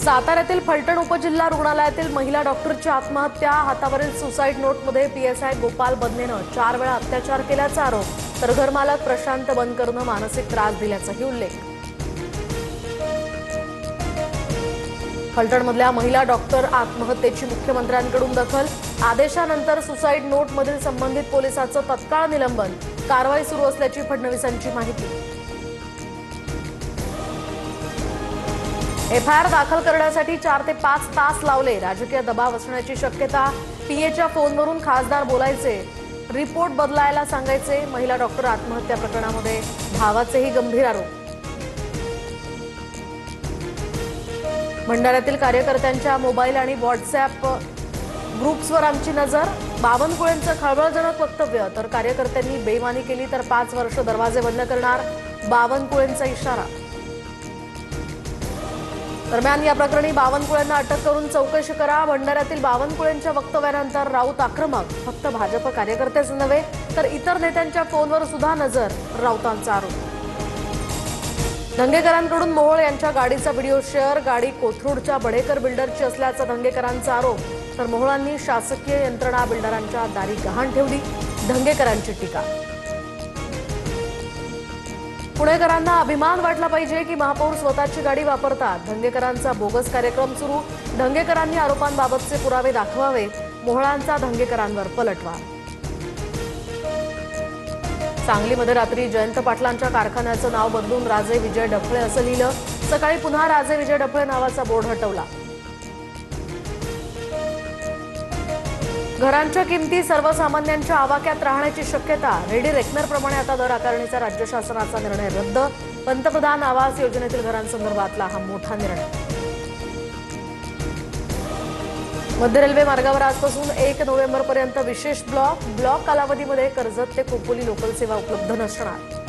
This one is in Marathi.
साताऱ्यातील फलटण उपजिल्हा रुग्णालयातील महिला डॉक्टरची आत्महत्या। हातावरील सुसाईड नोटमध्ये पीएसआय गोपाल बदनेनं 4 वेळा अत्याचार केल्याचा आरोप, तर घरमालक प्रशांत बनकरनं मानसिक त्रास दिल्याचाही उल्लेख। फलटणमधल्या महिला डॉक्टर आत्महत्येची मुख्यमंत्र्यांकडून दखल। आदेशानंतर सुसाईड नोटमधील संबंधित पोलिसाचं तत्काळ निलंबन। कारवाई सुरू असल्याची फडणवीसांची माहिती। एफआयआर दाखल करण्यासाठी 4 ते 5 तास लावले। राजकीय दबाव असण्याची शक्यता। पीएच्या फोनवरून खासदार बोलायचे, रिपोर्ट बदलायला सांगायचे। महिला डॉक्टर आत्महत्या प्रकरणामध्ये भावाचेही गंभीर आरोप। भंडाऱ्यातील कार्यकर्त्यांच्या मोबाईल आणि व्हॉट्सअॅप ग्रुप्सवर आमची नजर। बावनकुळेंचं खळबळजनक वक्तव्य, तर कार्यकर्त्यांनी बेईमानी केली तर 5 वर्ष दरवाजे बंद करणार, बावनकुळेंचा इशारा। दरम्यान या प्रकरणी बावनकुळेंना अटक करून चौकशी करा। भंडाऱ्यातील बावनकुळेंच्या वक्तव्यानंतर राऊत आक्रमक। फक्त भाजप कार्यकर्तेच नव्हे तर इतर नेत्यांच्या फोनवर सुद्धा नजर, राऊतांचा आरोप। धंगेकरांकडून मोहोळ यांच्या गाडीचा व्हिडिओ शेअर। गाडी कोथरूडच्या बडेकर बिल्डरची असल्याचा धंगेकरांचा आरोप, तर मोहोळांनी शासकीय यंत्रणा बिल्डरांच्या दारी गहाण ठेवली, धंगेकरांची टीका। पुणेकरांना अभिमान वाटला पाहिजे की महापौर स्वतःची गाडी वापरतात, धंगेकरांचा बोगस कार्यक्रम सुरू। धंगेकरांनी आरोपांबाबतचे पुरावे दाखवावे, मोहोळांचा धंगेकरांवर पलटवार। सांगलीमध्ये रात्री जयंत पाटलांच्या कारखान्याचं नाव बदलून राजे विजय डफळे असं लिहिलं। सकाळी पुन्हा राजे विजय डफळे नावाचा बोर्ड हटवला। घरांच्या किमती सर्वसामान्यांच्या आवाक्यात राहण्याची शक्यता। रेडी रेकनरप्रमाणे आता दर आकारणीचा राज्य शासनाचा निर्णय रद्द। पंतप्रधान आवास योजनेतील घरांसंदर्भातला हा मोठा निर्णय। मध्य रेल्वे मार्गावर आजपासून 1 नोव्हेंबरपर्यंत विशेष ब्लॉक कालावधीमध्ये कर्जत ते खोपोली लोकल सेवा उपलब्ध नसणार।